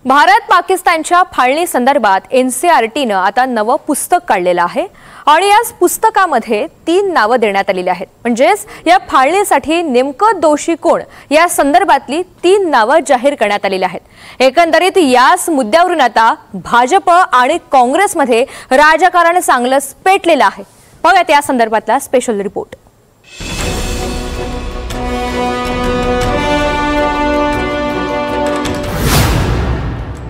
भारत पाकिस्तानच्या फाळणी संदर्भात एनसीआरटीने आता नवं पुस्तक काढलेलं आहे आणि या पुस्तकामध्ये 3 नावं देण्यात आलेली आहेत। म्हणजेच या फाळणीसाठी नेमकं दोषी कोण या संदर्भातली 3 नावं जाहीर करण्यात आलेली आहेत। एकंदरीत याच मुद्द्यावरून आता भाजप आणि काँग्रेसमध्ये राजकारण चांगलंच पेटलेलं आहे। बघा या संदर्भातला स्पेशल रिपोर्ट।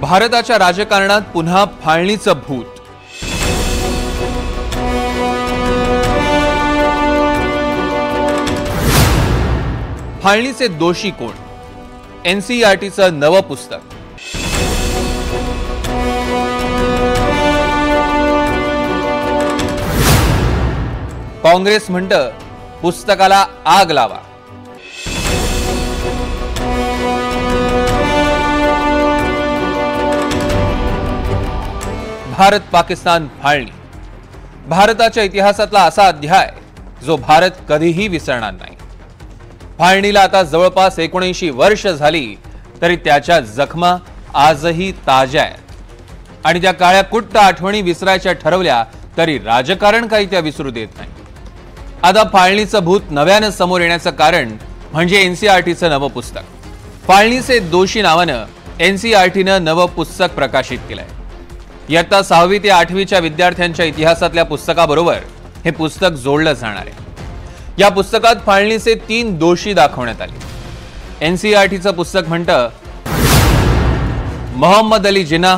भारताच्या राजकारणात पुन्हा फाळणीचं भूत। फाळणीचे दोषी कोण? एनसीईआरटीचं नवं पुस्तक। काँग्रेस म्हणतं पुस्तकाला आग लावा। भारत पाकिस्तान फाळणी भारताच्या इतिहासातला असा अध्याय जो भारत कधीही विसरणार नाही। फाळणीला आता जवळपास 79 वर्ष झाली तरी त्याच्या जखमा आजही ताज्या आहेत आणि त्या काळ्या कुट्ट आठवणी विसरायच्या ठरवल्या तरी राजकारण काही त्या विसरू देत नाही। आता फाळणीचं भूत नव्यानं समोर येण्याचं कारण म्हणजे एनसीईआरटीचं नवं पुस्तक। फाळणीचे दोषी नावानं एनसीईआरटीनं नवं पुस्तक प्रकाशित केलंय। इयत्ता 6वी ते 8वीच्या विद्यार्थ्यांच्या इतिहासातल्या पुस्तकाबरोबर हे पुस्तक जोडलं जाणार आहे। या पुस्तकात फाळणीचे 3 दोषी दाखवण्यात आले। एनसीईआरटीचं पुस्तक म्हणतं मोहम्मद अली जिन्ना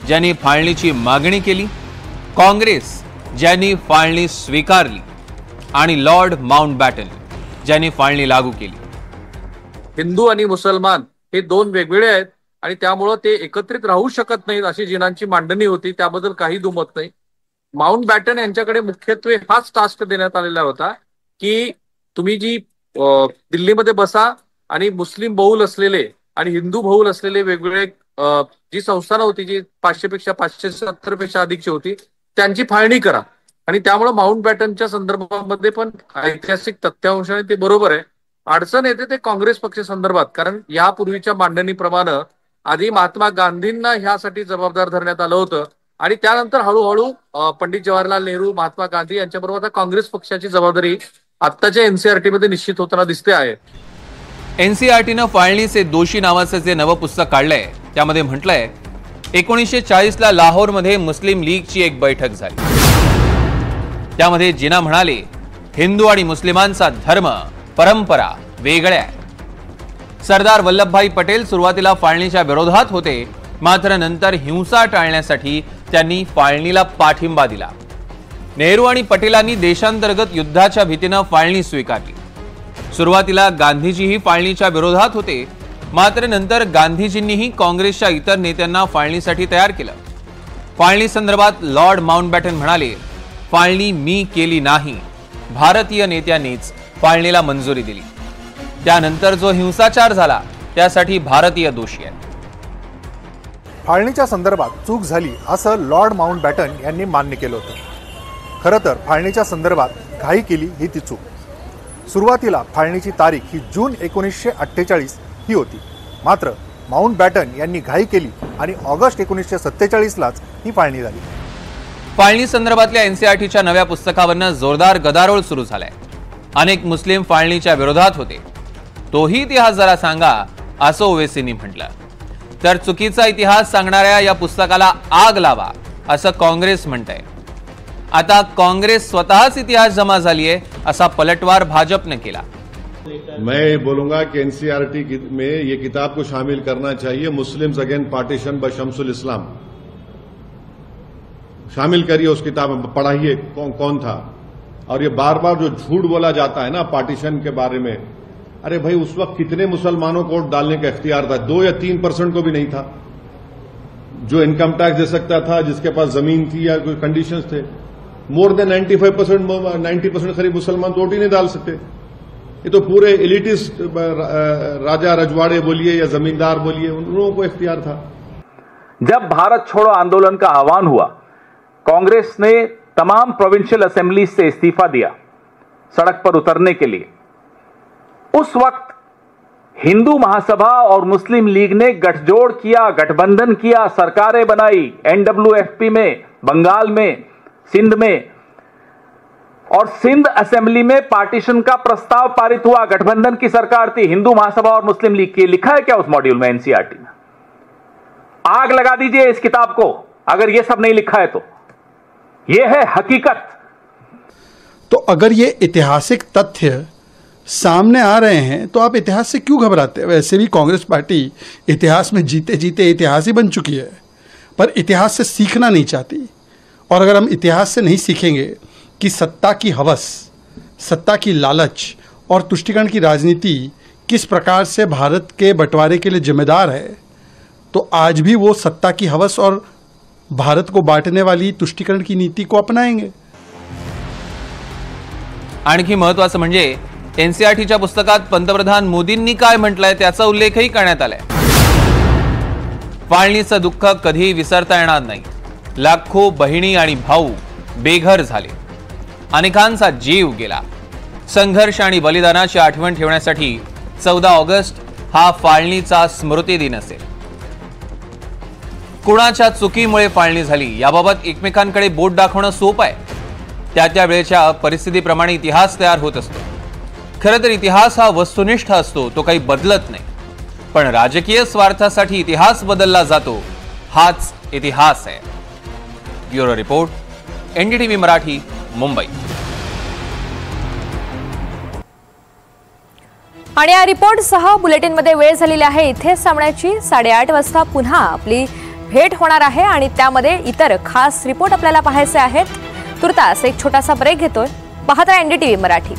ज्यांनी फाळणीची मागणी केली, काँग्रेस ज्यांनी फाळणी स्वीकारली आणि लॉर्ड माउंटबॅटन ज्यांनी फाळणी लागू केली। हिंदू आणि मुसलमान हे 2 वेगवेगळे आहेत आणि त्यामुळे ते एकत्रित राहू शकत नाहीत अशी जिनांची मांडणी होती, त्याबद्दल काही दुमत नाही। माउंटबॅटन यांच्याकडे मुख्यत्वे हाच टास्क देण्यात आलेला होता की तुम्ही जी दिल्लीमध्ये बसा आणि मुस्लिम बहुल असलेले आणि हिंदू बहुल असलेले वेगवेगळे जी संस्थानं होती जी 570 पेक्षा अधिकची होती त्यांची फाळणी करा। आणि त्यामुळे माउंटबॅटनच्या संदर्भामध्ये पण ऐतिहासिक तथ्यांश आणि ते बरोबर आहे। अडचण येते ते काँग्रेस पक्ष संदर्भात, कारण यापूर्वीच्या मांडणीप्रमाणे आधी महात्मा गांधींना ह्यासाठी जबाबदार धरण्यात आलं होतं आणि त्यानंतर हळूहळू पंडित जवाहरलाल नेहरू, महात्मा गांधी यांच्याबरोबर आता काँग्रेस पक्षाची जबाबदारी आत्ताच्या एनसीईआरटी मध्ये निश्चित होताना दिसते आहे। एनसीईआरटीनं फाळणीचे दोषी नावाचं जे नवं पुस्तक काढलंय त्यामध्ये म्हटलंय 1940 ला लाहोरमध्ये मुस्लिम लीगची एक बैठक झाली। त्यामध्ये जिन्ना म्हणाले हिंदू आणि मुस्लिमांचा धर्म परंपरा वेगळ्या आहे। सरदार वल्लभभाई पटेल सुरुवातीला फाळणीच्या विरोधात होते, मात्र नंतर हिंसा टाळण्यासाठी त्यांनी फाळणीला पाठिंबा दिला। नेहरू आणि पटेलांनी देशांतर्गत युद्धाच्या भीतीने फाळणी स्वीकारली। सुरुवातीला गांधीजीही फाळणीच्या विरोधात होते, मात्र नंतर गांधीजींनीही काँग्रेसच्या इतर नेत्यांना फाळणीसाठी तयार केलं। फाळणी संदर्भात लॉर्ड माउंटबॅटन म्हणाले फाळणी मी केली नाही, भारतीय नेत्यांनीच फाळणीला मंजुरी दिली। त्यानंतर जो हिंसाचार झाला त्यासाठी भारतीय दोषी आहेत। फाळणीच्या संदर्भात चूक झाली असं लॉर्ड माउंटबॅटन यांनी मान्य केलं होतं। खरं तर फाळणीच्या संदर्भात घाई केली ही ती चूक। सुरुवातीला फाळणीची तारीख ही जून 1948 ही होती, मात्र माउंटबॅटन यांनी घाई केली आणि ऑगस्ट 1947 लाच ही फाळणी झाली। फाळणी संदर्भातल्या एनसीईआरटीच्या नव्या पुस्तकावरनं जोरदार गदारोळ सुरू झालाय। अनेक मुस्लिम फाळणीच्या विरोधात होते, तोही इतिहास जरा सांगा असं ओवेसींनी म्हटलं। तर चुकीचा इतिहास सांगणाऱ्या या पुस्तकाला आग लावा असं काँग्रेस म्हणतंय। आता काँग्रेस स्वतःच इतिहास जमा झालीय असा पलटवार भाजपने केला। मैं बोलूंगा कि एनसीईआरटी में ये किताब को शामिल करना चाहिए, Muslims again partition by Shamsul Islam. शामिल करिए उस किताब में, पढ़ाइए कौन था। और ये बार बार जो झूठ बोला जाता है ना पार्टीशन के बारे में, अरे भाई उस वक्त कितने मुसलमानों को वोट डालने का इख्तियार था? 2 या 3% को भी नहीं था जो इनकम टैक्स दे सकता था, जिसके पास जमीन थी या कोई कंडीशंस थे। मोर देन 90% करीब मुसलमान वोट ही नहीं डाल सकते। ये तो पूरे एलिटिस्ट राजा रजवाड़े बोलिए या जमींदार बोलिए, उन लोगों को इख्तियार था। जब भारत छोड़ो आंदोलन का आह्वान हुआ, कांग्रेस ने तमाम प्रोविंशियल असेंबलीज से इस्तीफा दिया सड़क पर उतरने के लिए। उस वक्त हिंदू महासभा और मुस्लिम लीग ने गठजोड़ किया, गठबंधन किया, सरकारें बनाई, एनडब्ल्यूएफपी में, बंगाल में, सिंध में, और सिंध असेंबली में पार्टीशन का प्रस्ताव पारित हुआ। गठबंधन की सरकार थी, हिंदू महासभा और मुस्लिम लीग की। लिखा है क्या उस मॉड्यूल में एनसीईआरटी में? आग लगा दीजिए इस किताब को अगर यह सब नहीं लिखा है तो। यह है हकीकत। तो अगर ये ऐतिहासिक तथ्य सामने आ रहे हैं तो आप इतिहास से क्यों घबराते हैं? वैसे भी कांग्रेस पार्टी इतिहास में जीते जीते इतिहास ही बन चुकी है, पर इतिहास से सीखना नहीं चाहती। और अगर हम इतिहास से नहीं सीखेंगे कि सत्ता की हवस, सत्ता की लालच और तुष्टीकरण की राजनीति किस प्रकार से भारत के बंटवारे के लिए जिम्मेदार है, तो आज भी वो सत्ता की हवस और भारत को बांटने वाली तुष्टीकरण की नीति को अपनाएंगे। आणखी महत्त्वाचं म्हणजे एनसीईआरटीच्या पुस्तकात पंतप्रधान मोदींनी काय म्हटलंय त्याचा उल्लेखही करण्यात आलाय। फाळणीचं दुःख कधी विसरता येणार नाही। लाखो बहिणी आणि भाऊ बेघर झाले, अनेकांचा जीव गेला। संघर्ष आणि बलिदानाची आठवण ठेवण्यासाठी 14 ऑगस्ट हा फाळणीचा स्मृती दिन असेल। कुणाच्या चुकीमुळे फाळणी झाली याबाबत एकमेकांकडे बोट दाखवणं सोपं आहे। त्या वेळेच्या परिस्थितीप्रमाणे इतिहास तयार होत असतो। खरं तर इतिहास हा वस्तुनिष्ठ असतो, तो काही बदलत नाही। पण राजकीय स्वार्थासाठी इतिहास बदलला जातो, हाच इतिहास आहे। Bureau report, NDTV Marathi, Mumbai. आणि या रिपोर्टसह बुलेटिनमध्ये वेळ झालेली आहे। इथे सामन्याची 8:30 वाजता पुन्हा आपली भेट होणार आहे आणि त्यामध्ये इतर खास रिपोर्ट आपल्याला पाहायचे आहेत। तुर्तास एक छोटासा ब्रेक घेतोय। पाहत राहा एनडीटीव्ही मराठी।